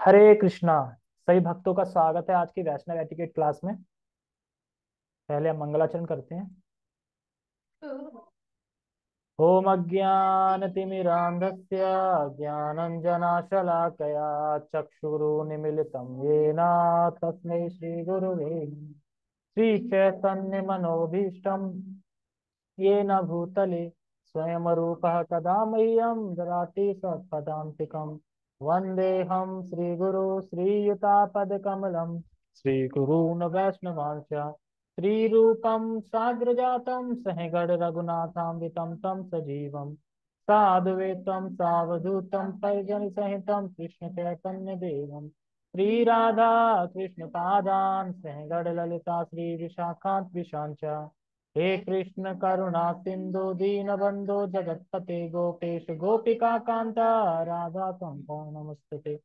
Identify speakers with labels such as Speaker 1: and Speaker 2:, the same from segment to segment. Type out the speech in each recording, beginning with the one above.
Speaker 1: हरे कृष्णा। सभी भक्तों का स्वागत है आज की वैष्णव एटिकेट क्लास में। पहले हम मंगलाचरण करते हैं। ओम अज्ञानतिमिरान्धस्य ज्ञानञ्जनशलाकया चक्षुरुन्मीलितं येन तस्मै श्रीगुरुवे श्रीचैतन्यमनोभीष्टं येन भूतले स्वयं रूपः कदा मह्यं ददाति सत्पदान्तिकम्। वन्देऽहं श्रीगुरु श्रीयुतापदकमलं श्रीगुरून् वैष्णवांश्च श्रीरूपं साग्रजातं सहगण रघुनाथान्वितं तं सजीवं साद्वैतं सावधूतं परिजनसहितं कृष्ण चैतन्य देवं श्रीराधा कृष्ण पादान् सहगण ललिता श्री विशाखान्त विशांच। हे कृष्ण करुणा सिंधु दीनबंधु जगतपते गोपेश गोपिका कांता राधा कांता नमस्ते।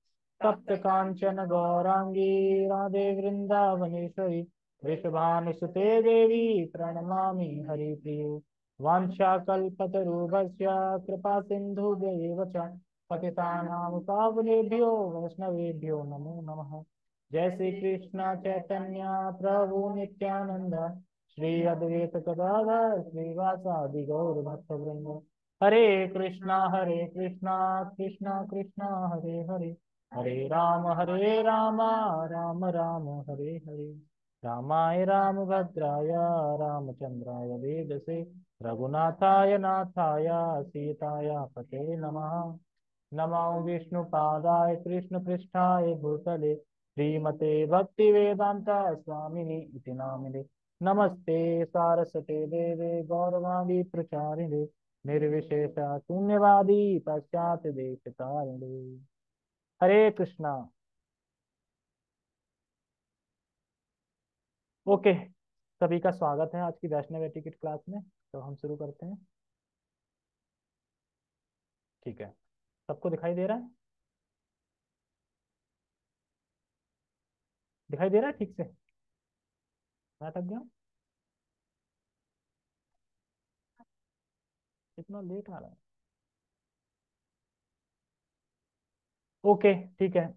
Speaker 1: तप्त कांचन गौरांगी राधे वृंदावनेश्वरी वृषभानुसुते देवी प्रणमामि हरिप्रिये। वाञ्छाकल्पतरुभ्यश्च कृपा सिन्धुभ्यैव च पतितानां पावनेभ्यो वैष्णवेभ्यो नमो नमः। जय श्री कृष्ण चैतन्य प्रभु नित्यानंद श्री अद्वैत गदाधर श्रीवासादि गौर भक्तवृंद। हरे कृष्णा कृष्णा कृष्णा हरे हरे हरे राम राम राम हरे हरे। रामाय रामभद्राय रामचंद्राय वेदसे रघुनाथाय नाथाय सीताय पते नमः। नमो विष्णुपादाय कृष्णपृष्ठाय भूतले श्रीमते भक्तिवेदांता स्वामिनि इति नामिने। नमस्ते सारस्वते देवे गौरवाणी प्रचारिणे निर्विशेष शून्यवादी पश्चात देशतारिणे। हरे कृष्णा। ओके, सभी का स्वागत है आज की वैष्णव एटिकेट क्लास में। तो हम शुरू करते हैं। ठीक है, सबको दिखाई दे रहा है? दिखाई दे रहा है ठीक से? मैं अटक गया हूँ? इतना लेट आ रहा है। ओके ठीक है।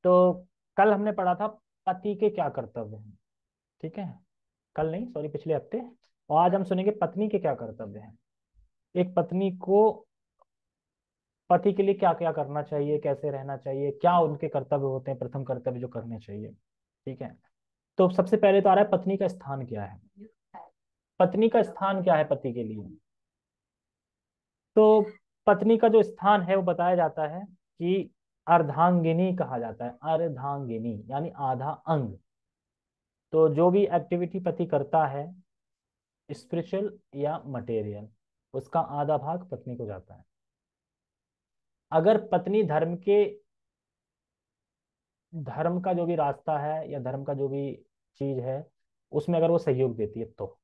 Speaker 1: तो कल हमने पढ़ा था पति के क्या कर्तव्य हैं। ठीक है, कल नहीं, सॉरी, पिछले हफ्ते। और आज हम सुनेंगे पत्नी के क्या कर्तव्य हैं। एक पत्नी को पति के लिए क्या क्या करना चाहिए, कैसे रहना चाहिए, क्या उनके कर्तव्य होते हैं, प्रथम कर्तव्य जो करने चाहिए। ठीक है, तो सबसे पहले तो आ रहा है पत्नी का स्थान क्या है। पत्नी का स्थान क्या है पति के लिए? तो पत्नी का जो स्थान है वो बताया जाता है कि अर्धांगिनी कहा जाता है। अर्धांगिनी यानी आधा अंग। तो जो भी एक्टिविटी पति करता है, स्पिरिचुअल या मटेरियल, उसका आधा भाग पत्नी को जाता है। अगर पत्नी धर्म का जो भी रास्ता है या धर्म का जो भी चीज है उसमें अगर वो सहयोग देती है तो।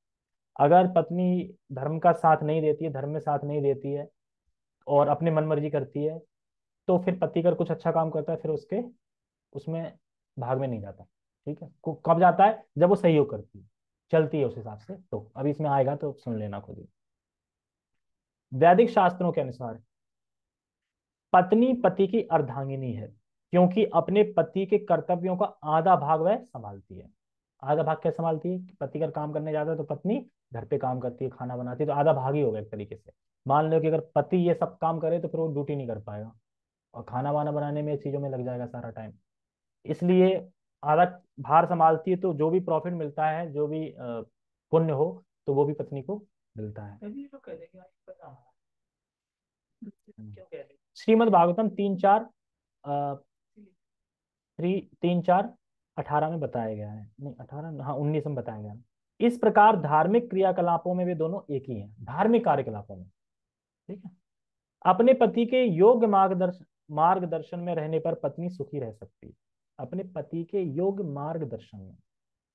Speaker 1: अगर पत्नी धर्म का साथ नहीं देती है, धर्म में साथ नहीं देती है और अपनी मनमर्जी करती है, तो फिर पति अगर कुछ अच्छा काम करता है फिर उसके उसमें भाग में नहीं जाता। ठीक है, कब जाता है? जब वो सहयोग करती है, चलती है उस हिसाब से। तो अभी इसमें आएगा तो सुन लेना खुद ही। वैदिक शास्त्रों के अनुसार पत्नी पति की अर्धांगिनी है, क्योंकि अपने पति के कर्तव्यों का आधा भाग वह संभालती है। आधा भाग क्या संभालती है? कि पति अगर काम करने जाता है तो पत्नी घर पे काम करती है, खाना बनाती है, तो आधा भाग ही होगा एक तरीके से। मान लो कि अगर पति ये सब काम करे तो फिर वो ड्यूटी नहीं कर पाएगा और खाना वाना बनाने में चीजों में लग जाएगा सारा टाइम। इसलिए आधा भार संभालती है, तो जो भी प्रॉफिट मिलता है, जो भी पुण्य हो, तो वो भी पत्नी को मिलता है। श्रीमद् भागवतम 3:4 3:4 18 में बताया गया है। नहीं, 18, हाँ 19 में बताया गया है। इस प्रकार धार्मिक क्रियाकलापों में वे दोनों एक ही हैं, धार्मिक कार्यकलापों में। ठीक है, अपने पति के योग्य मार्गदर्शन में रहने पर पत्नी सुखी रह सकती है। अपने पति के योग्य मार्गदर्शन में,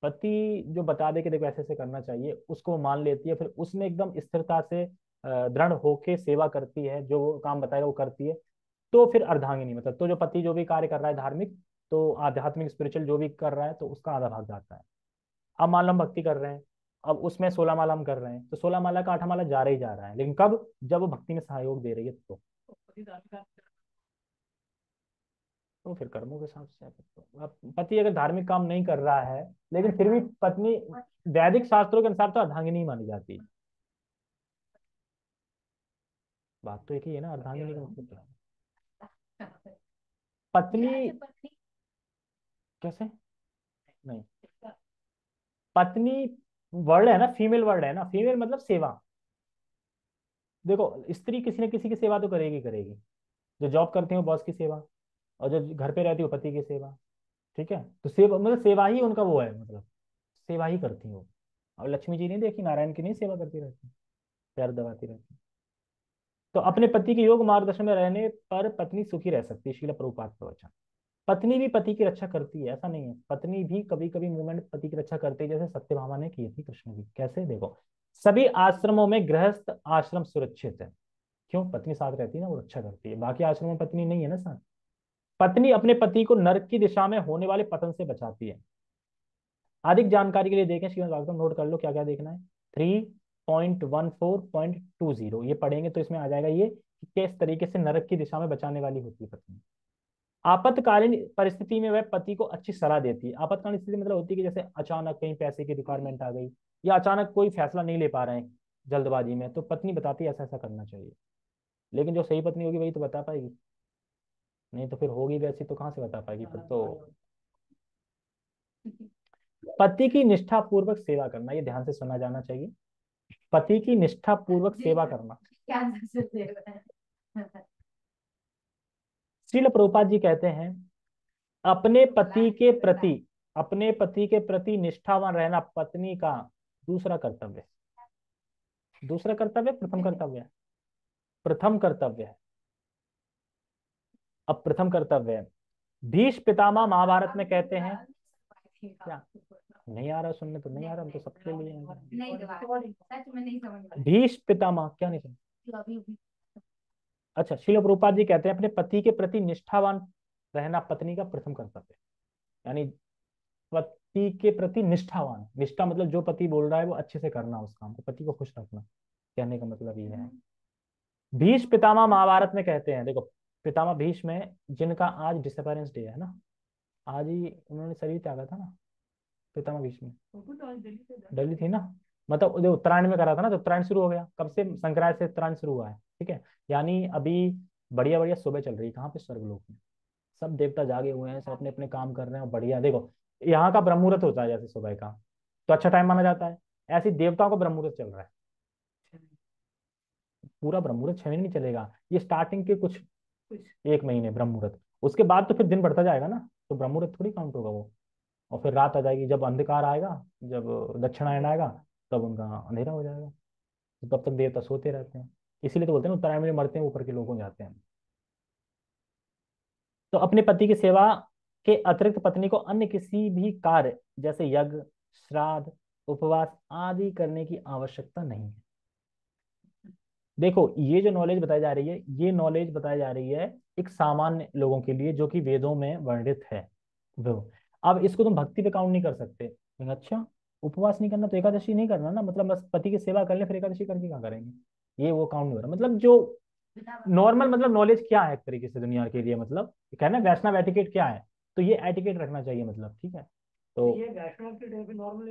Speaker 1: पति जो बता दे कि देखो ऐसे ऐसे करना चाहिए, उसको वो मान लेती है, फिर उसमें एकदम स्थिरता से दृढ़ होके सेवा करती है, जो वो काम बताएगा वो करती है। तो फिर अर्धांगिनी मतलब, तो जो पति जो भी कार्य कर रहा है धार्मिक, तो आध्यात्मिक स्पिरिचुअल जो भी कर रहा है, तो उसका आधा भाग जाता है। अब मान लो हम भक्ति कर रहे हैं, अब उसमें 16 माला हम कर रहे हैं, तो 16 माला का 8 माला जा रहा ही जा रहा है, लेकिन कब? जब वो भक्ति में सहयोग दे रही है तो फिर कर्मों के हिसाब से है फिर तो। अब पति अगर धार्मिक काम नहीं कर रहा है लेकिन फिर भी पत्नी वैदिक शास्त्रों के अनुसार तो अर्धांगिनी मानी जाती है। बात तो एक ही है ना, अर्धांगिनी का मतलब क्या है? पत्नी कैसे? नहीं, पत्नी वर्ड है ना, फीमेल वर्ड है ना, फीमेल मतलब सेवा। देखो स्त्री किसी न किसी की सेवा तो करेगी करेगी। जो जॉब करती है वो बॉस की सेवा, और जो घर पे रहती है वो पति की सेवा। ठीक है, तो सेवा मतलब सेवा ही उनका वो है, मतलब सेवा ही करती है वो। और लक्ष्मी जी नहीं देखी, नारायण की नहीं सेवा करती रहती, पैर दबाती रहती। तो अपने पति के योग मार्गदर्शन में रहने पर पत्नी सुखी रह सकती है, श्रील प्रभुपाद का वचन। पत्नी भी पति की रक्षा करती है, ऐसा नहीं है, पत्नी भी कभी कभी मूवमेंट पति की रक्षा करती है, जैसे सत्यभामा ने की थी कृष्ण की। कैसे? देखो, सभी आश्रमों में गृहस्थ आश्रम सुरक्षित है। क्यों? पत्नी साथ रहती है ना, वो रक्षा करती है। बाकी आश्रमों में पत्नी नहीं है ना साथ। पत्नी अपने पति को नरक की दिशा में होने वाले पतन से बचाती है। अधिक जानकारी के लिए देखें श्रीमद् भागवतम, नोट कर लो क्या क्या देखना है। 3.14.20 ये पढ़ेंगे तो इसमें आ जाएगा ये कि किस तरीके से नरक की दिशा में बचाने वाली होती है पत्नी। आपातकालीन परिस्थिति में वह पति को अच्छी सलाह देती है। आपातकालीन स्थिति मतलब होती है कि जैसे अचानक कहीं पैसे की रिक्वायरमेंट आ गई, या अचानक कोई फैसला नहीं ले पा रहे हैं जल्दबाजी में, तो पत्नी बताती है ऐसा ऐसा करना चाहिए। लेकिन जो सही पत्नी होगी वही तो बता पाएगी, नहीं तो फिर होगी वैसी तो कहाँ से बता पाएगी फिर तो। पति की निष्ठा पूर्वक सेवा करना, ये ध्यान से सुना जाना चाहिए। पति की निष्ठा पूर्वक सेवा करना। श्रील प्रभुपाद जी कहते हैं, अपने पति के प्रति अपने पति के प्रति निष्ठावान रहना पत्नी का दूसरा कर्तव्य है। दूसरा कर्तव्य, प्रथम कर्तव्य है? प्रथम कर्तव्य है। अब प्रथम कर्तव्य है। भीष्म पितामह महाभारत में कहते हैं क्या? नहीं आ रहा सुनने तो नहीं आ रहा, हम तो सबके लिए भीष्म पितामह क्या नहीं सुन। अच्छा, श्रील प्रभुपाद जी कहते हैं अपने पति के प्रति निष्ठावान रहना पत्नी का प्रथम कर्तव्य है। यानी पति के प्रति निष्ठावान, निष्ठा मतलब जो पति बोल रहा है वो अच्छे से करना, उस काम को, पति को खुश रखना, कहने का मतलब ये है। भीष्म पितामह महाभारत में कहते हैं, देखो पितामह भीष्म है जिनका आज डिसअपेरेंस डे है ना, आज ही उन्होंने शरीर त्यागा था ना, पितामह भीष्म। दिल्ली थी ना, मतलब जो उत्तरायण में करा था ना, तो उत्तरायण शुरू हो गया कब से? संक्रांति से उत्तरायण शुरू हुआ है। ठीक है, यानी अभी बढ़िया बढ़िया सुबह चल रही है। कहाँ पे? स्वर्गलोक में। सब देवता जागे हुए हैं, सब अपने अपने काम कर रहे हैं, और बढ़िया देखो यहाँ का ब्रह्म मुहूर्त होता है जैसे सुबह का, तो अच्छा टाइम माना जाता है। ऐसे ही देवताओं का ब्रह्म मुहूर्त चल रहा है। पूरा ब्रह्म मुहूर्त 6 महीने नहीं चलेगा, ये स्टार्टिंग के कुछ 1 महीने ब्रह्म मुहूर्त, उसके बाद तो फिर दिन बढ़ता जाएगा ना, तो ब्रह्म मुहूर्त थोड़ी काउंट होगा वो। और फिर रात आ जाएगी, जब अंधकार आएगा, जब दक्षिणायन आएगा, तब उनका अंधेरा हो जाएगा। तो तब तक देवता सोते रहते हैं। इसीलिए तो बोलते हैं ना, उत्तरायण में मरते हैं ऊपर के लोग हो जाते हैं। तो अपने पति की सेवा के अतिरिक्त पत्नी को अन्य किसी भी कार्य जैसे यज्ञ, श्राद्ध, उपवास आदि करने की आवश्यकता नहीं है। देखो ये जो नॉलेज बताई जा रही है, ये नॉलेज बताई जा रही है एक सामान्य लोगों के लिए जो कि वेदों में वर्णित है वो। अब इसको तुम भक्ति पे काउंट नहीं कर सकते, लेकिन अच्छा उपवास नहीं करना तो एकादशी नहीं करना ना, मतलब बस पति की सेवा कर ले फिर एकादशी करके क्या करेंगे, ये वो काउंट नहीं हो रहा। मतलब जो नॉर्मल मतलब नॉलेज क्या है एक तरीके से दुनिया के लिए, मतलब कहना वैष्णव एटिकेट क्या है, तो ये एटिकेट रखना चाहिए, मतलब ठीक है। तो ये वैष्णव के डे पे नॉर्मल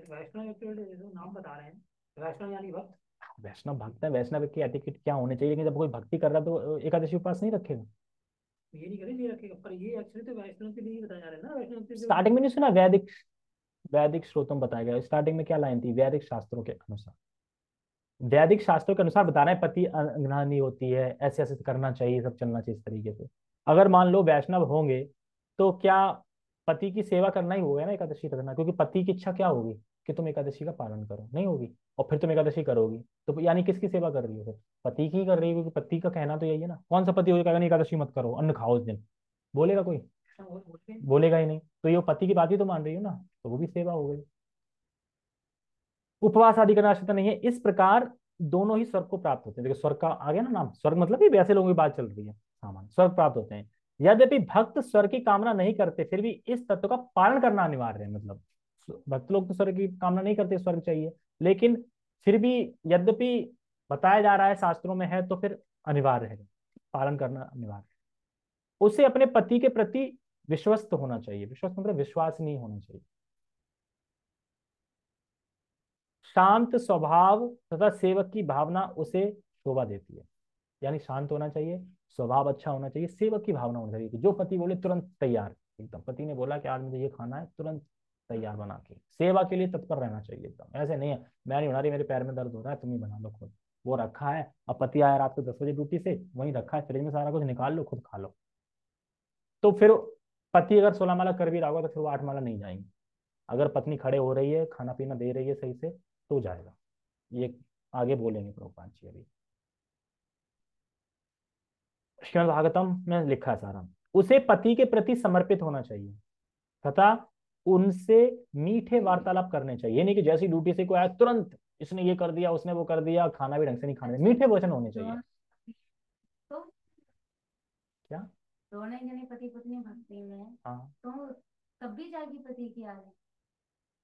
Speaker 1: वैष्णव एटिकेट जो नाम बता रहे हैं, वैष्णव यानी भक्त, वैष्णव भक्त है, वैष्णव की एटिकेट क्या होने चाहिए, लेकिन जब कोई भक्ति कर रहा है तो एकादशी उपवास नहीं रखेगा। ये नहीं करे, नहीं रखेगा, पर ये एक्चुअली तो वैष्णव के लिए ही बताया जा रहा है ना, वैष्णव के स्टार्टिंग में नहीं सुना? वैदिक वैदिक स्रोतों में बताया गया, स्टार्टिंग में क्या लाइन थी? वैदिक शास्त्रों के अनुसार, वैदिक शास्त्रों के अनुसार बता रहे हैं पति अग्नि होती है, ऐसे ऐसे करना चाहिए, सब चलना चाहिए इस तरीके से। अगर मान लो वैष्णव होंगे तो क्या पति की सेवा करना ही होगा ना एकादशी रखना, क्योंकि पति की इच्छा क्या होगी कि तुम एकादशी का पालन करो, नहीं होगी? और फिर तुम एकादशी करोगी तो यानी किसकी सेवा कर रही हो फिर? पति की कर रही हो, क्योंकि पति का कहना तो यही है ना। कौन सा पति होगा नहीं एकादशी मत करो, अन्न खाओ उस दिन? बोलेगा कोई? बोलेगा ही नहीं, तो ये पति की बात ही तो मान रही हो ना, तो वो भी सेवा हो गई। उपवास आदि करना आवश्यकता नहीं है। इस प्रकार दोनों ही स्वर्ग को प्राप्त होते हैं। देखो स्वर्ग का आ गया ना नाम, स्वर्ग मतलब ही वैसे लोगों की बात चल रही है, सामान्य स्वर्ग प्राप्त होते हैं। यद्यपि भक्त स्वर्ग की कामना नहीं करते, फिर भी इस तत्व का पालन करना अनिवार्य है। मतलब भक्त लोग तो स्वर्ग की कामना नहीं करते, स्वर्ग चाहिए, लेकिन फिर भी यद्यपि बताया जा रहा है शास्त्रों में है, तो फिर अनिवार्य है, पालन करना अनिवार्य है। उसे अपने पति के प्रति विश्वस्त होना चाहिए, विश्वस्त मतलब विश्वसनीय होना चाहिए। शांत स्वभाव तथा सेवक की भावना उसे शोभा देती है। यानी शांत होना चाहिए, स्वभाव अच्छा होना चाहिए, सेवक की भावना होनी चाहिए कि जो पति बोले तुरंत तैयार, एकदम पति ने बोला कि आज मुझे ये खाना है, तुरंत तैयार बना के, सेवा के लिए तत्पर रहना चाहिए एकदम। ऐसे नहीं है मैं नहीं बना रही, मेरे पैर में दर्द हो रहा है, तुम ही बना लो खुद। वो रखा है, अब पति आया रात को 10 बजे ड्यूटी से, वहीं रखा है फ्रिज में, सारा कुछ निकाल लो, खुद खा लो। तो फिर पति अगर 16 माला कर भी रहा होगा तो फिर वो 8 माला नहीं जाएंगे। अगर पत्नी खड़े हो रही है, खाना पीना दे रही है सही से, तो जाएगा। ये आगे बोलेंगे प्रभुपाद जी अभी। श्रीमद् भागवतम में लिखा है सारा। उसे पति के प्रति समर्पित होना चाहिए तथा उनसे मीठे वार्तालाप करने चाहिए। ये नहीं कि जैसी ड्यूटी से कोई आया तुरंत इसने ये कर दिया, उसने वो कर दिया, खाना भी ढंग से नहीं खाने, मीठे वचन होने चाहिए।
Speaker 2: तो
Speaker 1: क्या?
Speaker 2: दोनों जने पति पत्नी भक्ति में हैं,
Speaker 1: हाँ।
Speaker 2: तो तब भी जाएगी पति की आगे?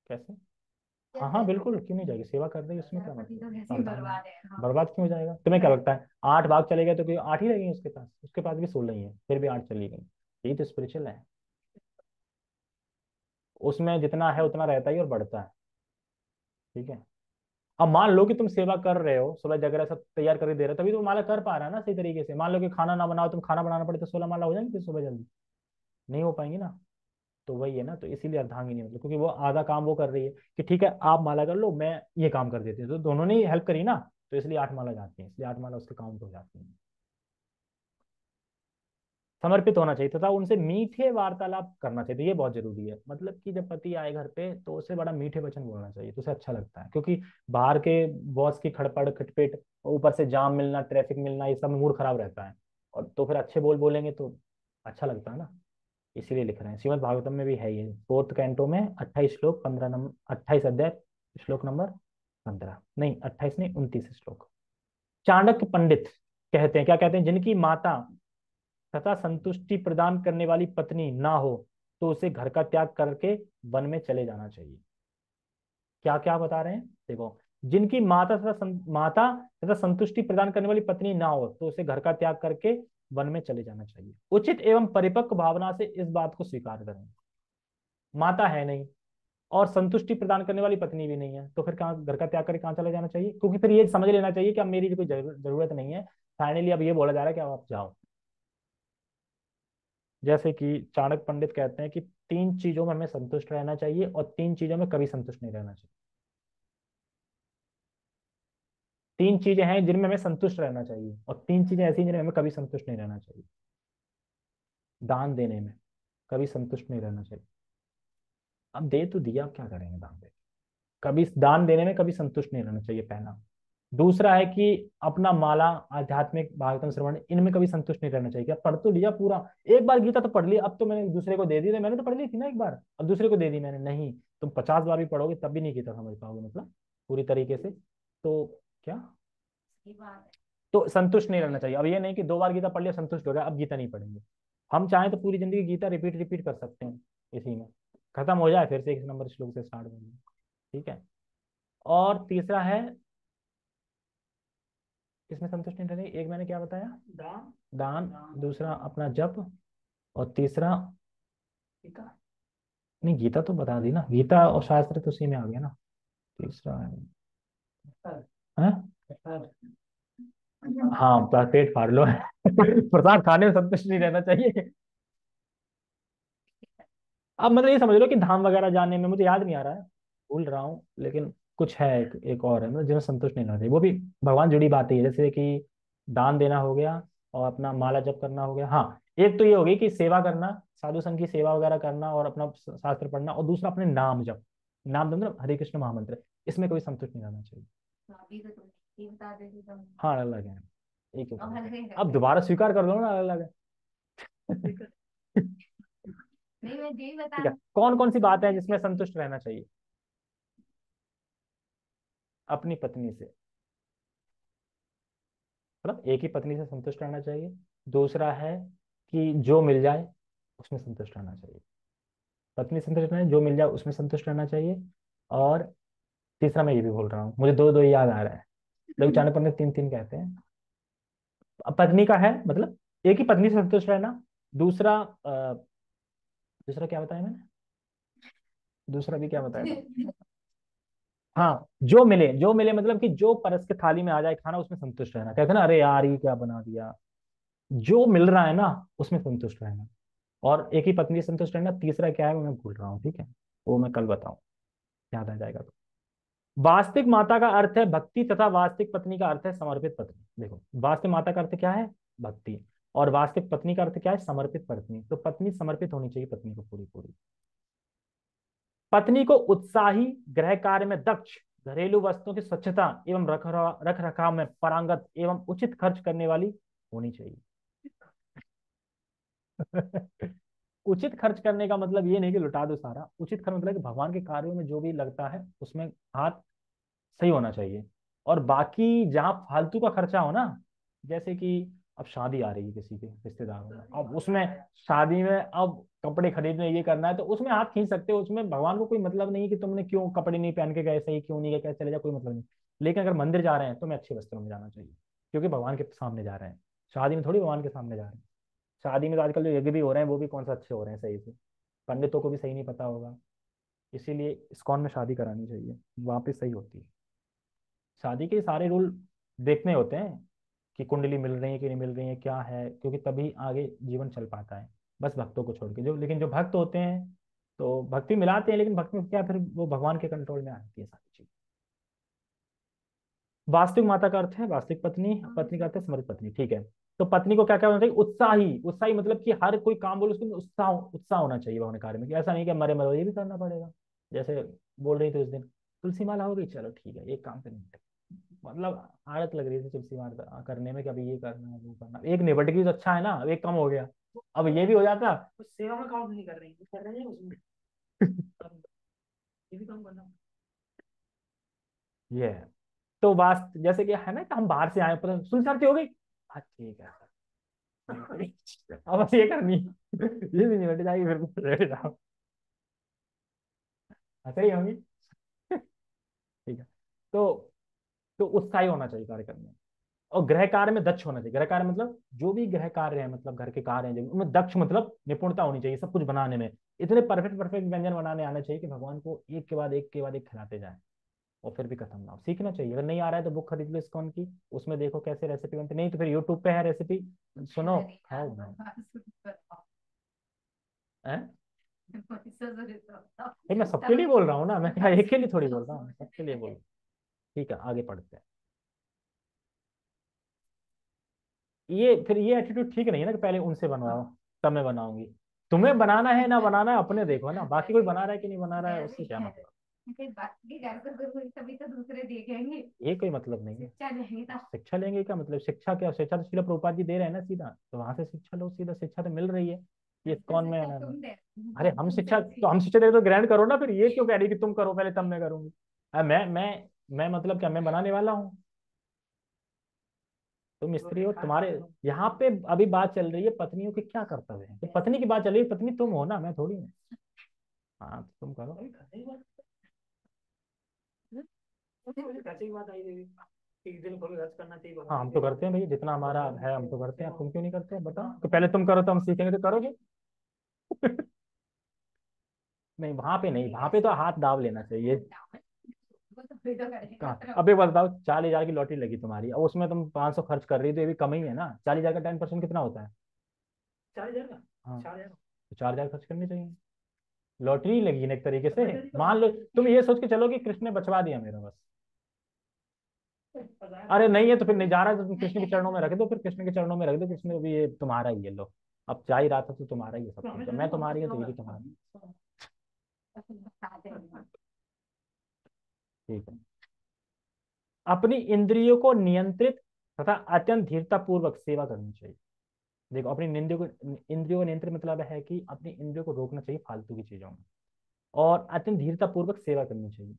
Speaker 1: कैसे? हाँ हाँ
Speaker 2: कैसे?
Speaker 1: बिल्कुल, क्यों नहीं जाएगी, सेवा कर रही है उसमें
Speaker 2: यार
Speaker 1: क्या
Speaker 2: पति तो
Speaker 1: मतलब,
Speaker 2: कैसे ही
Speaker 1: प्रधान है।
Speaker 2: बर्बाद है। हाँ।
Speaker 1: बर्बाद क्यों हो जाएगा, तुम्हें क्या लगता है 8 भाग चले गए तो कोई 8 ही रहेंगे उसके पास? उसके पास भी 16 ही है, फिर भी 8 चली गई। यही तो स्पिरिचुअल है, उसमें जितना है उतना रहता ही और बढ़ता है। ठीक है। अब मान लो कि तुम सेवा कर रहे हो, सुबह जगह सब तैयार करके दे रहे हो, तभी तो माला कर पा रहा है ना सही तरीके से। मान लो कि खाना ना बनाओ, तुम खाना बनाना पड़े, तो 16 माला हो जाएंगी फिर सुबह जल्दी? नहीं हो पाएंगी ना। तो वही है ना, तो इसीलिए अर्धांगिनी मतलब, क्योंकि वो आधा काम वो कर रही है कि ठीक है आप माला कर लो, मैं ये काम कर देती हूँ, तो दोनों ने ही हेल्प करी ना। तो इसलिए 8 माला जाती है, इसलिए 8 माला उसके काउंट हो जाती है। समर्पित होना चाहिए तथा उनसे मीठे वार्तालाप करना चाहिए, तो ये बहुत जरूरी है। मतलब कि जब पति आए घर पे तो उसे बड़ा मीठे वचन बोलना चाहिए, तो उसे अच्छा लगता है। क्योंकि बाहर के बॉस की खड़पड़ खटपिट, ऊपर से जाम मिलना, ट्रैफिक मिलना, ये सब में मूड खराब रहता है। और तो फिर अच्छे बोल बोलेंगे तो अच्छा लगता है ना। इसीलिए लिख रहे हैं, श्रीमद् भागवतम में भी है ये, 4th कैंटो में 28 श्लोक, 15 नंबर, 28 अध्याय, श्लोक नंबर 15, नहीं 28 नहीं, 29 श्लोक। चाणक्य पंडित कहते हैं, क्या कहते हैं, जिनकी माता तथा संतुष्टि प्रदान करने वाली पत्नी ना हो तो उसे घर का त्याग करके वन में चले जाना चाहिए। क्या क्या बता रहे हैं देखो, जिनकी माता तथा संतुष्टि प्रदान करने वाली पत्नी ना हो तो उसे घर का त्याग करके वन में चले जाना चाहिए। उचित एवं परिपक्व भावना से इस बात को स्वीकार करें। माता है नहीं और संतुष्टि प्रदान करने वाली पत्नी भी नहीं है, तो फिर कहाँ घर का त्याग करके कहाँ चले जाना चाहिए? क्योंकि फिर ये समझ लेना चाहिए कि अब मेरी कोई जरूरत नहीं है। फाइनली अब ये बोला जा रहा है कि अब आप जाओ। जैसे कि चाणक्य पंडित कहते हैं कि 3 चीजों में हमें संतुष्ट रहना चाहिए और 3 चीजों में कभी संतुष्ट नहीं रहना चाहिए। 3 चीजें हैं जिनमें हमें संतुष्ट रहना चाहिए और 3 चीजें ऐसी हैं जिनमें हमें कभी संतुष्ट नहीं रहना चाहिए। दान देने में कभी संतुष्ट नहीं रहना चाहिए। अब दे तो दिया, अब क्या करेंगे दान दे, कभी दान देने में कभी संतुष्ट नहीं रहना चाहिए, पहला। दूसरा है कि अपना माला, आध्यात्मिक भागवतम श्रवण, इनमें कभी संतुष्ट नहीं रहना चाहिए। क्या पढ़ तो लिया पूरा, एक बार गीता तो पढ़ ली, अब तो मैंने दूसरे को दे दी, तो मैंने तो पढ़ ली थी ना एक बार, अब दूसरे को दे दी मैंने, नहीं। तुम 50 बार भी पढ़ोगे तब भी नहीं गीता समझ पाओगे, मतलब पूरी तरीके से। तो क्या,
Speaker 2: सही बात है।
Speaker 1: तो संतुष्ट नहीं रहना चाहिए। अब ये नहीं कि 2 बार गीता पढ़ लिया संतुष्ट हो गया अब गीता नहीं पढ़ेंगे। हम चाहें तो पूरी जिंदगी गीता रिपीट रिपीट कर सकते हैं, इसी में खत्म हो जाए फिर से 1 नंबर श्लोक से स्टार्ट करेंगे। ठीक है। और तीसरा है, किसमें संतुष्ट नहीं रहने, एक मैंने क्या बताया, दान। दान, दूसरा अपना जप, और तीसरा गीता। नहीं गीता तो बता दी ना, गीता और शास्त्र तो उसी में आ गया ना। तीसरा है, हाँ पेट फाड़ लो प्रसाद खाने में संतुष्ट नहीं रहना चाहिए। अब मतलब ये समझ लो कि धाम वगैरह जाने में, मुझे याद नहीं आ रहा है, भूल रहा हूँ, लेकिन कुछ है, एक और है, मतलब जिसमें संतुष्ट नहीं रहना चाहिए, वो भी भगवान जुड़ी बात ही है। जैसे कि दान देना हो गया और अपना माला जप करना हो गया। हाँ, एक तो ये हो गई कि सेवा करना, साधु संघ की सेवा वगैरह करना और अपना शास्त्र पढ़ना, और दूसरा अपने नाम जप, नाम जप मतलब हरे कृष्ण महामंत्र, इसमें कोई संतुष्ट नहीं रहना चाहिए।
Speaker 2: तो अभी तो तुम ये बता देती तुम।
Speaker 1: हाँ अलग अलग है, एक ही
Speaker 2: अब
Speaker 1: बात है।
Speaker 2: अलग ही
Speaker 1: अब
Speaker 2: रहते हैं।
Speaker 1: दोबारा स्वीकार कर दो ना, अलग अलग है
Speaker 2: नहीं मैं यही बता
Speaker 1: ठीक है, कौन कौन सी बात है जिसमें संतुष्ट रहना चाहिए? अपनी पत्नी से, मतलब एक ही पत्नी से संतुष्ट रहना चाहिए। दूसरा है कि जो मिल जाए उसमें संतुष्ट रहना चाहिए, पत्नी संतुष्ट रहना, जो मिल जाए उसमें संतुष्ट रहना चाहिए। और तीसरा मैं ये भी बोल रहा हूँ, मुझे दो दो ही याद आ रहा है, लोग चाणक्य पंडित 3 3 कहते हैं। अब पत्नी का है मतलब एक ही पत्नी से संतुष्ट रहना, दूसरा दूसरा क्या बताया मैंने, दूसरा भी क्या बताया था। हाँ, जो मिले मतलब कि जो परस के थाली में आ जाए खाना उसमें संतुष्ट रहना। कहते हैं ना, अरे यार ये क्या बना दिया, जो मिल रहा है ना उसमें संतुष्ट रहना। और एक ही पत्नी से संतुष्ट रहना। तीसरा क्या है वो मैं भूल रहा हूँ, ठीक है, वो मैं कल बताऊँ, याद आ जाएगा तो। वास्तविक माता का अर्थ है भक्ति, तथा वास्तविक पत्नी का अर्थ है समर्पित पत्नी। देखो, वास्तविक माता का अर्थ क्या है, भक्ति, और वास्तविक पत्नी का अर्थ क्या है, समर्पित पत्नी। तो पत्नी समर्पित होनी चाहिए पत्नी को पूरी पूरी। पत्नी को उत्साही, गृह कार्य में दक्ष, घरेलू वस्तुओं की स्वच्छता एवं रख रखाव में पारंगत एवं उचित खर्च करने वाली होनी चाहिए। उचित खर्च करने का मतलब ये नहीं कि लुटा दो सारा। उचित खर्च मतलब कि भगवान के कार्यों में जो भी लगता है उसमें हाथ सही होना चाहिए। और बाकी जहाँ फालतू का खर्चा हो ना, जैसे कि अब शादी आ रही है किसी के रिश्तेदारों में, अब उसमें शादी में अब कपड़े खरीदने ये करना है, तो उसमें हाथ खींच सकते हो। उसमें भगवान को कोई मतलब नहीं है कि तुमने क्यों कपड़े नहीं पहन के गए, सही क्यों नहीं गए, कैसे चले जाए, कोई मतलब नहीं। लेकिन अगर मंदिर जा रहे हैं तो मैं अच्छे वस्त्रों में जाना चाहिए, क्योंकि भगवान के सामने जा रहे हैं। शादी में थोड़ी भगवान के सामने जा रहे हैं। शादी में तो आजकल जो यज्ञ भी हो रहे हैं वो भी कौन सा अच्छे हो रहे हैं सही से, पंडितों को भी सही नहीं पता होगा। इसीलिए इस्कॉन में शादी करानी चाहिए, वहां पे सही होती है। शादी के सारे रूल देखने होते हैं कि कुंडली मिल रही है कि नहीं मिल रही है, क्या है, क्योंकि तभी आगे जीवन चल पाता है। बस भक्तों को छोड़ के, जो लेकिन जो भक्त होते हैं तो भक्ति मिलाते हैं, लेकिन भक्ति में क्या, फिर वो भगवान के कंट्रोल में आती है सारी चीज। वास्तविक माता का अर्थ है वास्तविक पत्नी, पत्नी का अर्थ है समर्पित पत्नी, ठीक है। तो पत्नी को क्या क्या होना चाहिए, उत्साही। उत्साही मतलब कि हर कोई काम बोले उसमें उत्साह उत्साह होना चाहिए भगवान कार्य में, कि ऐसा नहीं कि मरे मरो ये भी करना पड़ेगा। जैसे बोल रही थी उस दिन, तुलसी माला हो गई, चलो ठीक है एक काम करनी, मतलब आदत लग रही थी तुलसी माला करने में कि अभी ये करना है वो करना। एक निबट गई तो अच्छा है ना, एक कम हो गया। अब ये भी हो जाता।
Speaker 3: तो सेवा में काउंट नहीं कर रही है, कर रहे हैं उसमें। अब ये भी काम करना।
Speaker 1: ये है। तो बात जैसे कि है ना कि हम बाहर से आए, पर सुनसारती हो गई, हाँ ठीक है अब बस ये करनी, ये भी नहीं बैठ जाएगी, फिर बैठ जाओ, ऐसा ही होंगी। ठीक है। तो उत्साही होना चाहिए कार्य करने में। और गृह कार्य में दक्ष होना चाहिए। गृह कार्य मतलब जो भी गृह कार्य है, मतलब घर के कार्य हैं जो उनमें दक्ष मतलब निपुणता होनी चाहिए सब कुछ बनाने में। इतने परफेक्ट परफेक्ट व्यंजन बनाने आने चाहिए कि भगवान को एक के बाद एक के बाद एक खिलाते जाए, और फिर भी खत्म ना हो। सीखना चाहिए। अगर नहीं आ रहा है तो बुक खरीद लो इस्कॉन की, उसमें देखो कैसे रेसिपी बनती, नहीं तो फिर यूट्यूब पे है रेसिपी, सुनो
Speaker 2: अरे यार
Speaker 1: खाओ बनाओ।
Speaker 2: भगवान शुरू करो।
Speaker 1: है
Speaker 2: पैसा जरूर तो
Speaker 1: भाई, मैं सबके लिए
Speaker 2: तभी
Speaker 1: बोल रहा हूँ ना, मैं क्या
Speaker 2: भगवान
Speaker 1: एक के लिए
Speaker 2: शुरू
Speaker 1: थोड़ी बोल रहा हूँ, सबके लिए बोल
Speaker 2: करो।
Speaker 1: रहा हूँ। ठीक है, आगे पढ़ते हैं। ये फिर ये एटीट्यूड ठीक नहीं है ना कि पहले उनसे बनवाओ तब मैं बनाऊंगी। तुम्हें बनाना है ना बनाना है अपने देखो ना, बाकी कोई बना रहा है कि नहीं बना रहा है उससे क्या मतलब।
Speaker 2: फिर बाकी घर को करूंगी तभी तो दूसरे देखेंगे।
Speaker 1: ये कोई मतलब नहीं है।
Speaker 2: शिक्षा लेंगे तो
Speaker 1: शिक्षा लेंगे क्या मतलब, शिक्षा क्या, शिक्षा तो सीधा प्रभुपाद जी दे रहे हैं ना सीधा, तो वहां से शिक्षा लो, सीधा शिक्षा तो मिल रही है। ये
Speaker 2: अच्छा
Speaker 1: कौन में
Speaker 2: शिक्षा
Speaker 1: आना है?
Speaker 2: तुम दे
Speaker 1: अरे हम
Speaker 2: तुमसे
Speaker 1: शिक्षा, तो
Speaker 2: अच्छी।
Speaker 1: हम शिक्षा दे तो ग्रहण करो ना, फिर ये क्यों कह रही कि तुम करो पहले तब मैं करूंगी। मैं मतलब क्या, मैं बनाने वाला हूँ, तुम स्त्री हो, तुम्हारे यहाँ पे अभी बात चल रही है पत्नियों के क्या कर्तव्य है, तो पत्नी की बात चल रही है, पत्नी तुम हो ना, मैं थोड़ी हूँ। हाँ तो तुम करो।
Speaker 3: कैसे की बात आई देवी, एक दिन को भी खर्च करना चाहिए
Speaker 1: हाँ
Speaker 3: भगवान
Speaker 1: हम
Speaker 3: की
Speaker 1: तो
Speaker 3: सेवा
Speaker 1: करते
Speaker 3: में।
Speaker 1: हैं भैया, जितना हमारा है हम तो करते हैं, तुम क्यों नहीं करते हो बताओ, तो पहले तुम करो तो हम सीखेंगे, तो करोगे। नहीं वहां पे नहीं, वहां पे तो हाथ दाव लेना चाहिए।
Speaker 2: वो तो फिर तो करेगा
Speaker 1: कहाँ,
Speaker 2: तो
Speaker 1: अब एक बात बताओ, 40,000 की लॉटरी लगी तुम्हारी, और उसमें तुम 500 खर्च कर रही हो, तो ये भी कम ही है ना। 40,000 का 10% कितना होता है।
Speaker 3: 4,000 का,
Speaker 1: हाँ,
Speaker 3: 4,000।
Speaker 1: तो 4,000 खर्च करने चाहिए। लॉटरी लगी ना एक तरीके से।
Speaker 3: लॉटरी तो
Speaker 1: मान लो तुम ये सोच के चलो कि कृष्ण ने बचवा दिया मेरा बस। अरे नहीं है तो फिर नहीं जा रहा है तो तुम कृष्ण के चरणों में रख दो, फिर कृष्ण के चरणों में रख दो, कृष्ण अभी ये तुम्हारा ही है, लो अब जा ही रहा था तो तुम्हारा ही है सब
Speaker 3: तो हमें
Speaker 1: कुछ,
Speaker 3: तो
Speaker 1: मैं
Speaker 3: नहीं
Speaker 1: तुम्हारी है तो ये भी तुम्हारी है।
Speaker 3: होगा।
Speaker 2: बता देंगे।
Speaker 1: ठीक है। अपनी इंद्रियों को नियंत्रित तथा अत्यंत धीरता पूर्वक सेवा करनी चाहिए। देखो, अपनी इंद्रियों को नियंत्रित मतलब है कि अपनी इंद्रियों को रोकना चाहिए फालतू की चीजों में, और अत्यंत धीरता पूर्वक सेवा करनी चाहिए।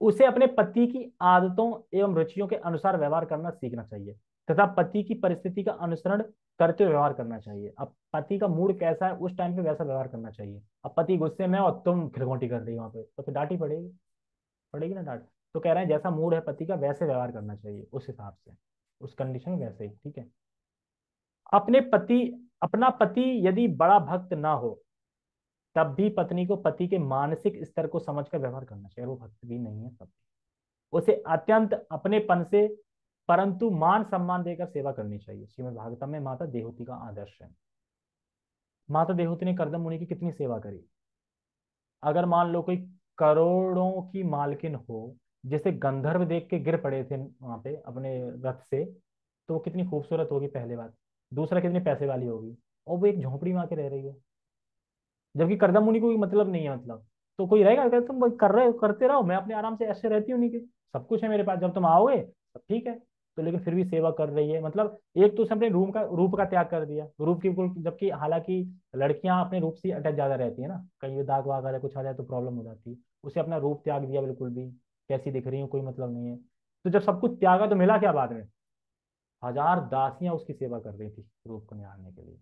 Speaker 1: उसे अपने पति की आदतों एवं रुचियों के अनुसार व्यवहार करना सीखना चाहिए, तथा पति की परिस्थिति का अनुसरण करते हुए व्यवहार करना चाहिए। अब पति का मूड कैसा है उस टाइम पे वैसा व्यवहार करना चाहिए। अब पति गुस्से में है और तुम खिलगोटी कर रही हो वहां पे, तो फिर डांट पड़ेगी, पड़ेगी ना डांट। तो कह रहे हैं जैसा मूड है पति का वैसे व्यवहार करना चाहिए, उस हिसाब से, उस कंडीशन में वैसे ही, ठीक है। अपने पति अपना पति यदि बड़ा भक्त ना हो तब भी पत्नी को पति के मानसिक स्तर को समझकर व्यवहार करना चाहिए। वो भक्त भी नहीं है तब उसे अत्यंत अपनेपन से परंतु मान सम्मान देकर सेवा करनी चाहिए। श्रीमद् भागवतम में माता देवहूति का आदर्श है। माता देवहूति ने कर्दम मुनि की कितनी सेवा करी। अगर मान लो कोई करोड़ों की मालकिन हो, जिसे गंधर्व देख के गिर पड़े थे वहां पे अपने रथ से, तो वो कितनी खूबसूरत होगी पहले बात। दूसरा कितनी पैसे वाली होगी, और वो एक झोंपड़ी में आके रह रही है। जबकि करदम मुनि को कोई मतलब नहीं है, मतलब तो कोई रहेगा अगर तुम वही कर रहे हो करते रहो, मैं अपने आराम से ऐसे रहती हूँ, नहीं के सब कुछ है मेरे पास, जब तुम आओगे सब ठीक है। तो लेकिन फिर भी सेवा कर रही है, मतलब एक तो उसने अपने रूप का त्याग कर दिया, रूप की बिल्कुल, जबकि हालांकि लड़कियां अपने रूप से अटैच ज्यादा रहती है ना, कहीं भी दाग वाग आ जाए कुछ आ जाए तो प्रॉब्लम हो जाती है। उसे अपना रूप त्याग दिया बिल्कुल भी, कैसी दिख रही हो कोई मतलब नहीं है। तो जब सब कुछ त्यागा तो मिला क्या बाद में, 1000 दासियां उसकी सेवा कर रही थी रूप को निहारने के लिए।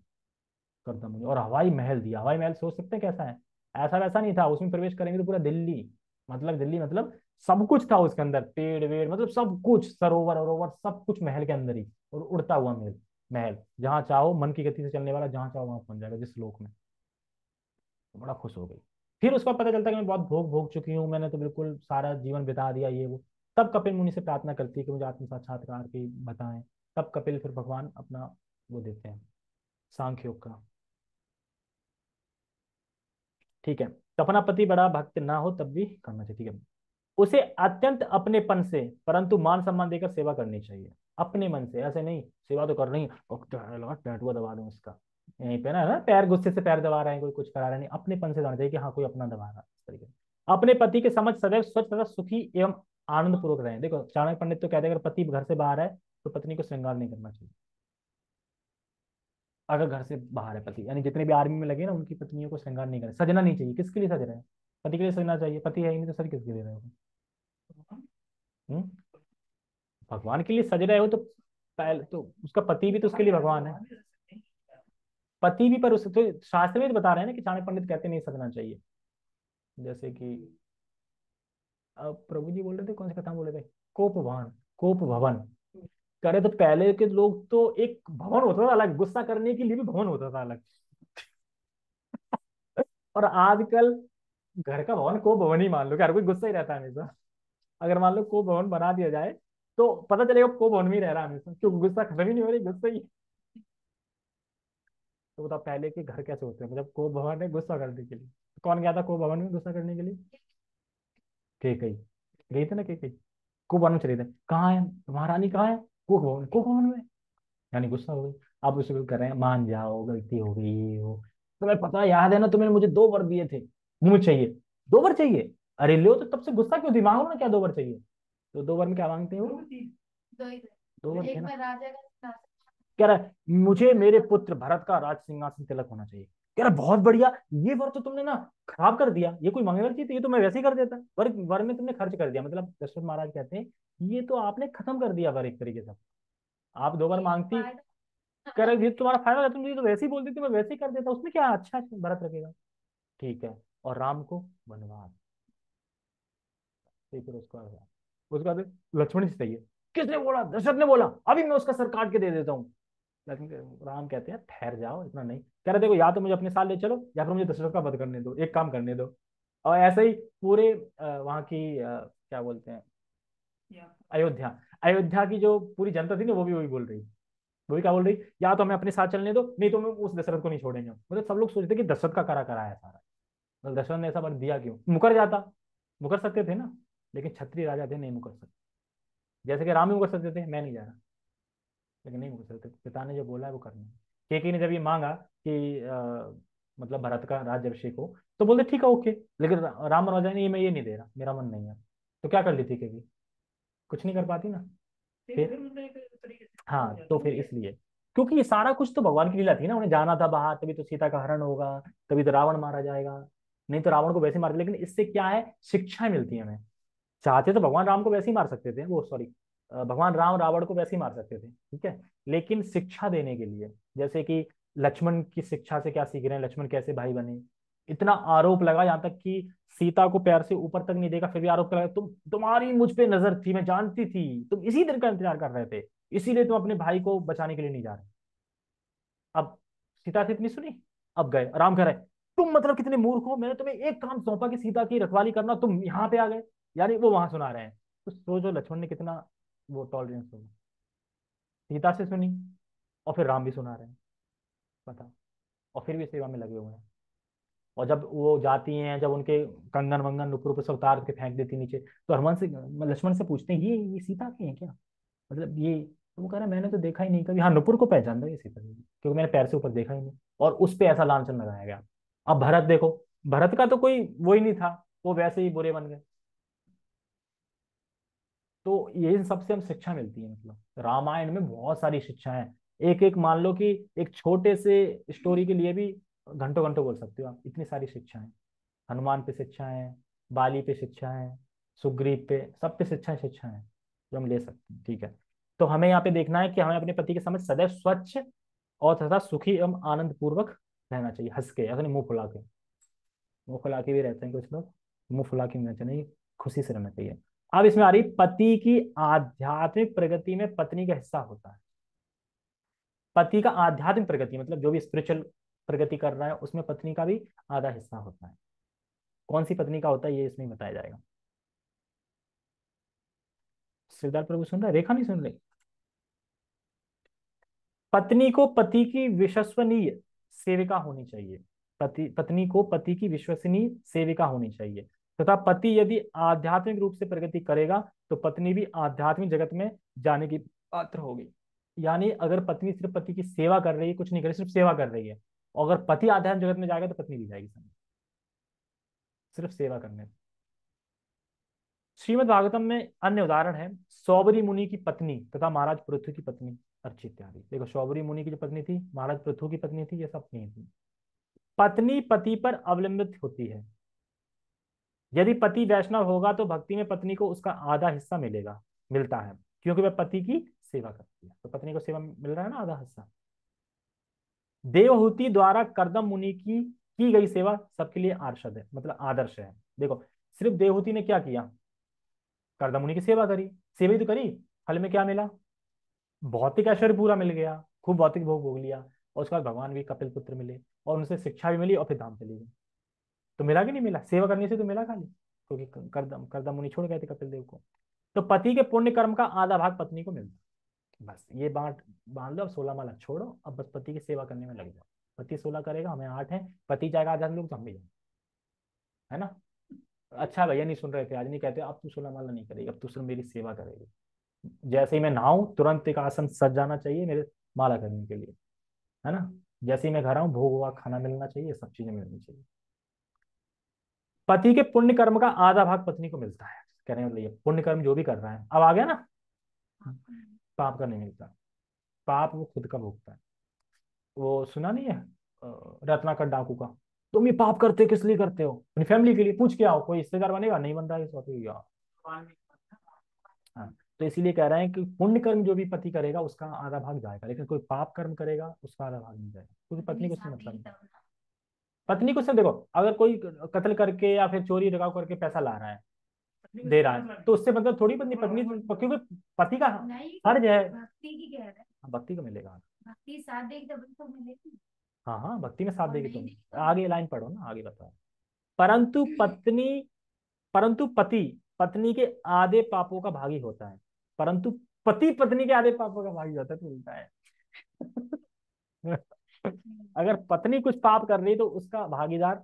Speaker 1: करदम मुनि, और हवाई महल दिया। हवाई महल सोच सकते हैं कैसा है, ऐसा वैसा नहीं था, उसमें प्रवेश करेंगे तो पूरा दिल्ली, मतलब दिल्ली मतलब सब कुछ था उसके अंदर, पेड़ वेड़ मतलब सब कुछ, सरोवर वरोवर सब कुछ महल के अंदर ही। और उड़ता हुआ महल, महल जहाँ चाहो मन की गति से चलने वाला, जहाँ चाहो वहां पहुंच जाएगा जिस लोक में। तो बड़ा खुश हो गई। फिर उसका पता चलता है कि मैं बहुत भोग भोग चुकी हूँ, मैंने तो बिल्कुल सारा जीवन बिता दिया ये वो। तब कपिल मुनि से प्रार्थना करती है कि मुझे आत्म साक्षात्कार की बताएं। तब कपिल फिर भगवान अपना वो देते हैं, सांख्य योग का। ठीक है, तो अपना पति बड़ा भक्त ना हो तब भी करना चाहिए। ठीक है, उसे अत्यंत अपनेपन से परंतु मान सम्मान देकर सेवा करनी चाहिए। अपने मन से, ऐसे नहीं सेवा तो कर रही है और लगा टैटुआ दबा दूं इसका, यहीं पे ना पैर गुस्से से पैर दबा रहे हैं, कोई कुछ करा रहा है, नहीं अपनेपन से जाना चाहिए कि हाँ कोई अपना दबा रहा है इस तरीके से। अपने पति के समझ सदैव स्वच्छ तथा सुखी एवं आनंद पूर्वक रहे। देखो चाणक्य पंडित तो कहते हैं अगर पति घर से बाहर है तो पत्नी को श्रृंगार नहीं करना चाहिए। अगर घर से बाहर है पति, यानी जितने भी आर्मी में लगे ना उनकी पत्नियों को श्रृंगार नहीं करें, सजना नहीं चाहिए। किसके लिए सज रहे हैं, पति के लिए सजना चाहिए। पति है ही नहीं तो सज किसके लिए रहे हो। हम्म? भगवान के लिए सज रहे हो तो पहले तो उसका पति भी तो उसके लिए भगवान है। पति भी, पर उस तो शास्त्र में तो बता रहे हैं ना कि चाणक्य पंडित कहते नहीं सजना चाहिए। जैसे कि प्रभु जी बोल रहे थे, कौन सी कथा बोल रहे थे, कोपवान, कोप भवन करे। तो पहले के लोग तो एक भवन होता था अलग, गुस्सा करने के लिए भी भवन होता था अलग। और आजकल घर का भवन को भवन ही मान लो कि हर कोई गुस्सा ही रहता है हमेशा। अगर मान लो को भवन बना दिया जाए तो पता चलेगा को भवन में ही रह रहा है हमेशा, क्योंकि गुस्सा खत्म ही नहीं हो रही, गुस्सा ही। तो बताओ पहले के घर कैसे होते हैं, मतलब को भवन है गुस्सा करने के लिए। कौन गया था को भवन में गुस्सा करने के लिए, केकई गई थी ना, केकई को भवन में चले थे। कहाँ है महारानी, कहाँ है, को भवन में, यानी गुस्सा हो गई। अब उसे कर रहे हैं मान जाओ गलती हो गई ये वो। तुम्हें पता याद है ना, तुमने मुझे 2 वर दिए थे, मुझे चाहिए 2 वर चाहिए। अरे लो, तो तब से गुस्सा क्यों थी, मांगो ना क्या 2 वर चाहिए। तो 2 वर में क्या मांगते हो,
Speaker 2: दो ही
Speaker 1: 2 वर थे
Speaker 2: एक
Speaker 1: ना।
Speaker 2: में राजा का सिंहासन।
Speaker 1: कह रहा है मुझे मेरे पुत्र भरत का राज सिंहासन तिलक होना चाहिए। कह रहा है बहुत बढ़िया, ये वर तो तुमने ना खराब कर दिया, ये कोई मांगने वाली चीज थी, ये तो मैं वैसे ही कर देता। वर वर में तुमने खर्च कर दिया, मतलब दशरथ महाराज कहते हैं ये तो आपने खत्म कर दिया वर एक तरीके से। आप 2 वर
Speaker 2: एक
Speaker 1: मांगती,
Speaker 2: फायदा।
Speaker 1: कह रहे ये तुम्हारा फायदा है, तुम मुझे तो वैसे ही बोल देती, मैं वैसे ही कर देता, उसमें क्या अच्छा है, भरत रखेगा। ठीक है, और राम को वनवास, ठीक है उसका बाद लक्ष्मण जी चाहिए। किसने बोला, दशरथ ने बोला, अभी मैं उसका सर काट के दे देता हूँ। लेकिन राम कहते हैं ठहर जाओ, इतना नहीं। कह रहे देखो या तो मुझे अपने साथ ले चलो या फिर मुझे दशरथ का वध करने दो, एक काम करने दो। और ऐसे ही पूरे वहां की क्या बोलते हैं, अयोध्या, अयोध्या की जो पूरी जनता थी ना वो भी वही बोल रही। वो भी क्या बोल रही, या तो हमें अपने साथ चलने दो, नहीं तो हम उस दशरथ को नहीं छोड़ेंगे। मतलब सब लोग सोचते कि दशरथ का करा करा है सारा। मतलब दशरथ ने ऐसा वर दिया क्यों, मुकर जाता, मुकर सकते थे ना, लेकिन क्षत्रिय राजा थे नहीं मुकर सकते। जैसे कि राम ही मुकर सकते थे, मैं नहीं जा रहा, लेकिन नहीं मुकर सकते, पिता ने जो बोला है वो करना है। केकई ने जब ये मांगा कि मतलब भरत का राज्यभिषेक हो, तो बोलते ठीक है ओके, लेकिन राम राजा ने ये मैं ये नहीं दे रहा, मेरा मन नहीं है। तो क्या कर ली थी केकई, कुछ नहीं कर पाती ना। फिर हाँ, तो फिर इसलिए, क्योंकि ये सारा कुछ तो भगवान की लीला थी ना, उन्हें जाना था बाहर, तभी तो सीता का हरण होगा, तभी तो रावण मारा जाएगा। नहीं तो रावण को वैसे मार, लेकिन इससे क्या है, शिक्षा मिलती है हमें। चाहते तो भगवान राम को वैसे ही मार सकते थे, वो सॉरी, भगवान राम रावण को वैसे ही मार सकते थे, ठीक है। लेकिन शिक्षा देने के लिए, जैसे कि लक्ष्मण की शिक्षा से क्या सीख रहे हैं, लक्ष्मण कैसे भाई बने। इतना आरोप लगा, यहाँ तक कि सीता को पैर से ऊपर तक नहीं देखा, फिर भी आरोप लगा तुम्हारी मुझ पे नजर थी, मैं जानती थी तुम इसी दिन का इंतजार कर रहे थे, इसीलिए तुम अपने भाई को बचाने के लिए नहीं जा रहे। अब सीता से इतनी सुनी, अब गए, राम कह रहे तुम मतलब कितने मूर्ख हो, मैंने तुम्हें एक काम सौंपा कि सीता की रखवाली करना, तुम यहाँ पे आ गए। यानी वो वहां सुना रहे हैं। तो सोचो लक्ष्मण ने कितना वो टॉलरेंस होगा। सीता से सुनी और फिर राम भी सुना रहे हैं, बताओ, और फिर भी सेवा में लगे हुए हैं। और जब वो जाती हैं, जब उनके कंगन वंगन नुपुर पर सब उतार के फेंक देती नीचे, तो हनुमान से लक्ष्मण से पूछते हैं ये सीता के हैं क्या, मतलब ये। तो वो कह रहा है मैंने तो देखा ही नहीं कभी, हाँ नुपुर को पहचान रहा है ये सीता की, क्योंकि मैंने पैर से ऊपर देखा ही नहीं। और उस पे ऐसा लांछन लगाया गया। अब भरत देखो, भरत का तो कोई वो ही नहीं था, वो वैसे ही बुरे बन गए। तो ये इन सबसे हम शिक्षा मिलती है, मतलब रामायण में बहुत सारी शिक्षाएं हैं। एक एक मान लो कि एक छोटे से स्टोरी के लिए भी घंटों घंटों बोल सकते हो आप, इतनी सारी शिक्षाएं। हनुमान पे शिक्षाएं, बाली पे शिक्षाएं, सुग्रीव पे, सब पे शिक्षाएं शिक्षाएं जो हम ले सकते हैं, ठीक है। तो हमें यहाँ पे देखना है कि हमें अपने पति के समझ सदैव स्वच्छ और तथा सुखी एवं आनंद पूर्वक रहना चाहिए, हंस के, ऐसा नहीं मुंह फुला के। मुंह फुला के भी रहते हैं कुछ लोग, मुंह फुला के नहीं रहना चाहिए, खुशी से रहना चाहिए। अब इसमें आ रही पति की आध्यात्मिक प्रगति में पत्नी का हिस्सा होता है। पति का आध्यात्मिक प्रगति मतलब जो भी स्पिरिचुअल प्रगति कर रहा है उसमें पत्नी का भी आधा हिस्सा होता है। कौन सी पत्नी का होता है ये इसमें बताया जाएगा। सिद्धार्थ प्रभु सुन रहे, रेखा नहीं सुन रही। पत्नी को पति की विश्वसनीय सेविका होनी चाहिए। पत्नी को पति की विश्वसनीय सेविका होनी चाहिए, तथा पति यदि आध्यात्मिक रूप से प्रगति करेगा तो पत्नी भी आध्यात्मिक जगत में जाने की पात्र होगी। यानी अगर पत्नी सिर्फ पति की सेवा कर रही है, कुछ नहीं कर रही, सिर्फ सेवा कर रही है, और अगर पति आध्यात्मिक जगत में जाएगा तो पत्नी भी जाएगी समझ, सिर्फ सेवा करने से। श्रीमद् भागवतम में अन्य उदाहरण है, सौबरी मुनि की पत्नी तथा महाराज पृथु की पत्नी अर्ची इत्यादि। देखो सौबरी मुनि की जो पत्नी थी, महाराज पृथु की पत्नी थी, ये सब नहीं थी। पत्नी पति पर अवलंबित होती है। यदि पति वैष्णव होगा तो भक्ति में पत्नी को उसका आधा हिस्सा मिलेगा, मिलता है, क्योंकि वह पति की सेवा करती है, तो पत्नी को सेवा मिल रहा है ना आधा हिस्सा। देवहूति द्वारा कर्दम मुनि की गई सेवा सबके लिए आर्षद है, मतलब आदर्श है। देखो सिर्फ देवहूति ने क्या किया, कर्दम मुनि की सेवा करी, सेवा ही तो करी, फल में क्या मिला, भौतिक ऐश्वर्य पूरा मिल गया, खूब भौतिक भोग भोग लिया, और उसके बाद भगवान भी कपिल पुत्र मिले, और उनसे शिक्षा भी मिली, और फिर धाम चली गई। तो मिला कि नहीं मिला, सेवा करने से तो मिला खाली, क्योंकि कर्दम कर्दम मुनि छोड़ गए थे कपिल देव को। तो पति के पुण्य कर्म का आधा भाग पत्नी को मिलता है। बस ये बात बांध लो, अब 16 माला छोड़ो, अब बस पति की सेवा करने में लग जाओ। पति 16 करेगा, हमें 8 है, पति जाएगा आधा लोग तो हम भी जाएंगे, है ना। अच्छा भैया नहीं सुन रहे थे, आज नहीं कहते अब तू 16 माला नहीं करेगी, अब तू सिर्फ मेरी सेवा करेगी। जैसे ही मैं नहाऊं तुरंत एक आसन सज जाना चाहिए मेरे माला करने के लिए, है ना। जैसे ही मैं घर आऊं भोग हुआ खाना मिलना चाहिए, सब चीजें मिलनी चाहिए। पति के पुण्य कर्म का आधा भाग पत्नी को मिलता है, कहने मतलब ये पुण्य कर्म जो भी कर रहा है, अब आ गया ना, पाप का नहीं मिलता, पाप वो खुद का भोगता है। वो सुना नहीं है रत्नाकर डाकू का, तुम ये पाप करते किस लिए करते हो, अपनी फैमिली के लिए, पूछ के आओ कोई हिस्सेदार बनेगा, नहीं बन रहा है इस वक्त यार। हाँ, तो इसीलिए कह रहे हैं कि पुण्य कर्म जो भी पति करेगा उसका आधा भाग जाएगा, लेकिन कोई पाप कर्म करेगा उसका आधा भाग नहीं जाएगा, क्योंकि पत्नी को उससे मतलब नहीं। पत्नी को सिर्फ देखो, अगर कोई कत्ल करके या फिर चोरी डकाव करके पैसा ला रहा है, दे रहा है, तो उससे मतलब थोड़ी पत्नी पत्नी, क्योंकि पति का
Speaker 2: नहीं,
Speaker 1: फर्ज है।
Speaker 2: भक्ति की कह रहा है,
Speaker 1: भक्ति को मिलेगा।
Speaker 2: भक्ति साथ देगी तभी तो मिलेगी।
Speaker 1: हाँ हाँ, भक्ति में साथ
Speaker 2: और
Speaker 1: देगी
Speaker 2: नहीं
Speaker 1: तुम,
Speaker 2: देगी तो
Speaker 1: आगे लाइन पढ़ो ना, आगे बताओ। परंतु पत्नी, परंतु पति पत्नी के आधे पापों का भागी होता है, परंतु पति पत्नी के आधे पापों का भागी होता है, तो उल्टा है।
Speaker 2: नहीं।
Speaker 1: अगर पत्नी कुछ पाप कर रही है तो उसका भागीदार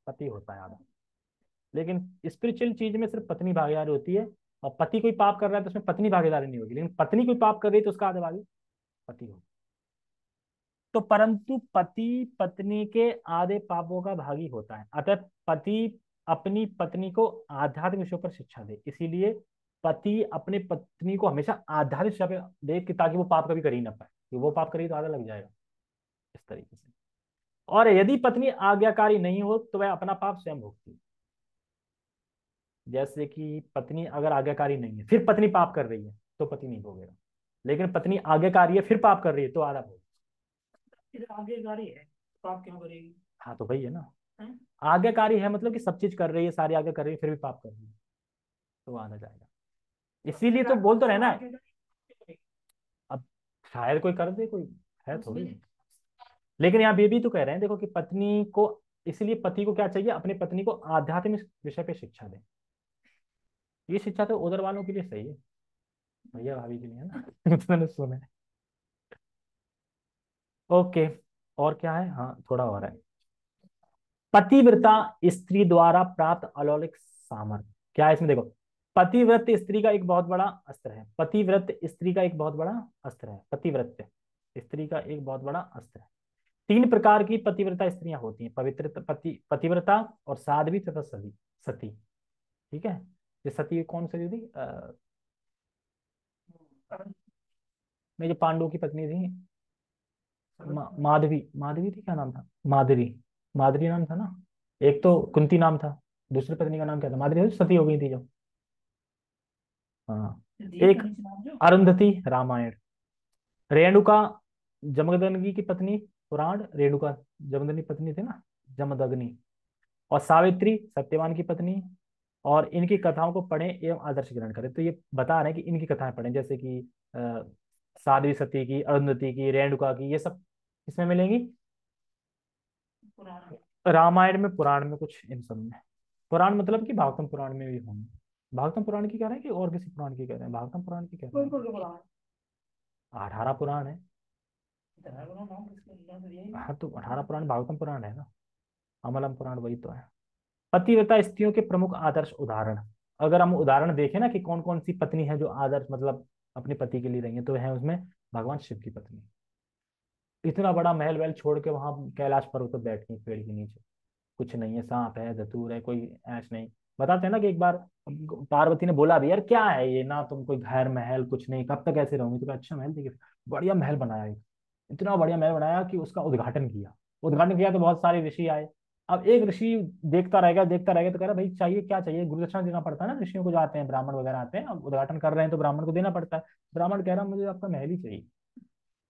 Speaker 1: पति होता है आधा, लेकिन स्पिरिचुअल चीज में सिर्फ पत्नी भागीदारी होती है। और पति कोई पाप कर रहा है तो उसमें पत्नी भागीदारी नहीं होगी, लेकिन पत्नी कोई पाप कर रही है तो उसका आधा भागी पति होगा। तो परंतु पति पत्नी के आधे पापों का भागी होता है, अतः पति अपनी पत्नी को आध्यात्मिक विषयों पर शिक्षा दे, इसीलिए पति अपने पत्नी को हमेशा आध्यात्मिक शिक्षा पे दे कि ताकि वो पाप कभी कर ही ना पाए, कि वो पाप करेगी तो आधा लग जाएगा, इस तरीके से। और यदि पत्नी आज्ञाकारी नहीं हो तो वह अपना पाप स्वयं भोगती है। जैसे कि पत्नी अगर आज्ञाकारी नहीं है फिर पत्नी पाप कर रही है तो पति नहीं भोगेगा, लेकिन पत्नी आज्ञाकारी है फिर पाप कर रही है तो आधा भोग।
Speaker 3: इधर आगे गाड़ी है, तो आप क्यों करेगी?
Speaker 1: हाँ तो वही है ना,
Speaker 3: हैं?
Speaker 1: आज्ञाकारी है मतलब कि सब चीज कर रही है, सारी आज्ञा कर रही है, फिर भी पाप कर रही है तो आना जाएगा। इसीलिए तो बोल तो रहना है। अब शायद कोई कर दे, कोई है थोड़ी। लेकिन यहाँ ये भी तो कह रहे हैं देखो कि पत्नी को, इसलिए पति को क्या चाहिए, अपनी पत्नी को आध्यात्मिक विषय पे शिक्षा दे। ये शिक्षा तो उधर वालों के लिए सही है, भैया भाभी के लिए है ना। तो मैंने सुना है। ओके, और क्या है, हाँ थोड़ा और है। पतिव्रता स्त्री द्वारा प्राप्त अलौकिक सामर्थ्य, क्या है इसमें देखो। पतिव्रत स्त्री का एक बहुत बड़ा अस्त्र है, पतिव्रत स्त्री का एक बहुत बड़ा अस्त्र है, पतिव्रत स्त्री का एक बहुत बड़ा अस्त्र है। 3 प्रकार की पतिव्रता स्त्रियां होती हैं, पवित्र पतिव्रता और साध्वी तथा सती सती। ठीक है, ये सती कौन सी थी, नहीं जो पांडु की पत्नी थी, माधवी, माधवी थी, क्या नाम था, माधवी, माधवी नाम था ना। एक तो कुंती नाम था, दूसरी पत्नी का नाम क्या था, माधवी सती हो गई थी जो। हाँ, एक अरुंधति रामायण, रेणुका जमदग्नि की पत्नी पुराण, रेणुका जमदग्नि पत्नी थी ना, जमदग्नि। और सावित्री सत्यवान की पत्नी। और इनकी कथाओं को पढ़ें एवं आदर्श ग्रहण करें, तो ये बता रहे हैं कि इनकी कथाएं पढ़ें, जैसे कि साध्वी सती की, अरुंधति की, रेणुका की, ये सब किसमें मिलेंगी, रामायण में, पुराण में, कुछ इन सब में। पुराण मतलब कि भागवतम पुराण में भी होंगे। भागवतम पुराण की कह रहे हैं कि और किसी पुराण की कह रहे हैं, भागवतम पुराण की कह रहे हैं। 18 पुराण है। हाँ तो 18 पुराण भागवतम पुराण है ना, अमलम पुराण वही तो है। पतिव्रता स्त्रियों के प्रमुख आदर्श उदाहरण, अगर हम उदाहरण देखें ना कि कौन कौन सी पत्नी है जो आदर्श मतलब अपने पति के लिए रही है, तो है उसमें भगवान शिव की पत्नी, इतना बड़ा महल वहल छोड़ के वहां कैलाश पर्वत पर बैठ गई पेड़ के नीचे, कुछ नहीं है, सांप है, धतूर है, कोई ऐश नहीं। बताते हैं ना कि एक बार पार्वती ने बोला भी, यार क्या है ये ना, तुम कोई घर महल कुछ नहीं, कब तक ऐसे रहूंगी, तो कहा, अच्छा महल देखिए, बढ़िया महल बनाया एक, इतना बढ़िया महल बनाया कि उसका उद्घाटन किया। उद्घाटन किया तो बहुत सारे ऋषि आए। अब एक ऋषि देखता रहेगा, तो कह रहा भाई चाहिए क्या चाहिए, गुरु दक्षिणा देना पड़ता है ना, ऋषियों को जो आते हैं, ब्राह्मण वगैरह आते हैं, अब उद्घाटन कर रहे हैं तो ब्राह्मण को देना पड़ता है। ब्राह्मण कह रहा मुझे आपका महल ही चाहिए।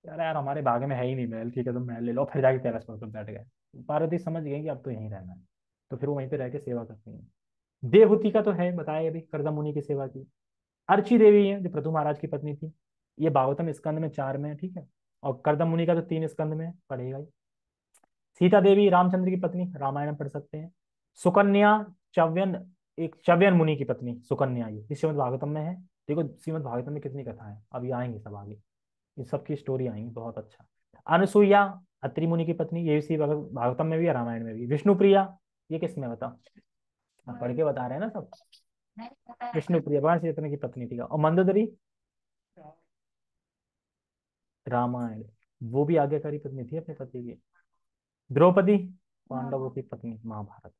Speaker 1: यार यार हमारे भाग में है ही नहीं महल, ठीक है तुम महल ले लो, फिर जाके टेरेस पर बैठ गए। पार्वती समझ गई कि अब तो यहीं रहना है, तो फिर वो वहीं पे रह के सेवा करती हैं। देवहूति का तो है बताया अभी, करदम मुनि की सेवा की। अर्ची देवी है जो पृथु महाराज की पत्नी थी, ये भागवतम स्कंद में 4 में है, ठीक है। और करदम मुनि का तो 3 स्कंद में पढ़ेगा ही। सीता देवी रामचंद्र की पत्नी, रामायण में पढ़ सकते हैं। सुकन्या च्यवन, एक च्यवन मुनि की पत्नी सुकन्या, ये श्रीमद् भागवतम में है। देखो श्रीमद् भागवतम में कितनी कथा है, अभी आएंगे सब आगे, इन सबकी स्टोरी आएंगी, बहुत अच्छा। अनसुईया अत्रि मुनि की पत्नी, ये भी भागवतम में भी है, रामायण में भी। विष्णु प्रिया, ये किसमें बता, आप पढ़ के बता रहे हैं ना सब।
Speaker 2: नहीं पता है।
Speaker 1: विष्णु प्रिया भगवान श्री चैतन्य की पत्नी थी। और मंदोदरी रामायण, वो भी आज्ञाकारी पत्नी थी अपने पति की। द्रौपदी पांडवों की पत्नी, महाभारत।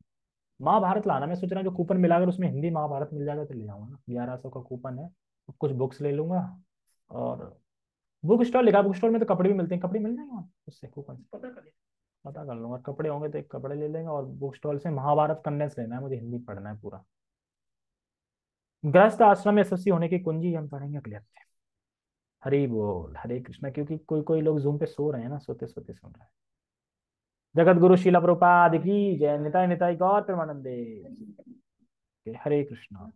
Speaker 1: महाभारत लाना, मैं सोच रहा हूँ जो कूपन मिलाकर उसमें हिंदी महाभारत मिल जाएगा तो ले आऊंगा ना, 1100 का कूपन है। कुछ बुक्स ले लूंगा। और बुक स्टॉल लिखा, बुक स्टॉल में तो कपड़े भी मिलते हैं, कपड़े मिल जाएंगे वहाँ उससे कूपन से, पता कर लूंगा। कपड़े होंगे तो एक कपड़े ले लेंगे, और बुक स्टॉल से महाभारत कंडेंस लेना है, मुझे हिंदी पढ़ना है पूरा। गृहस्थ आश्रम में एसएससी होने की कुंजी हम पढ़ेंगे अगले हफ्ते। हरि बोल हरे कृष्णा, क्योंकि कोई कोई लोग जूम पे सो रहे हैं ना, सोते सोते सुन रहे हैं। जगत गुरु शिला प्रभुपाद की जय, निताई निताई गौर प्रेमानंदे, हरे कृष्णा।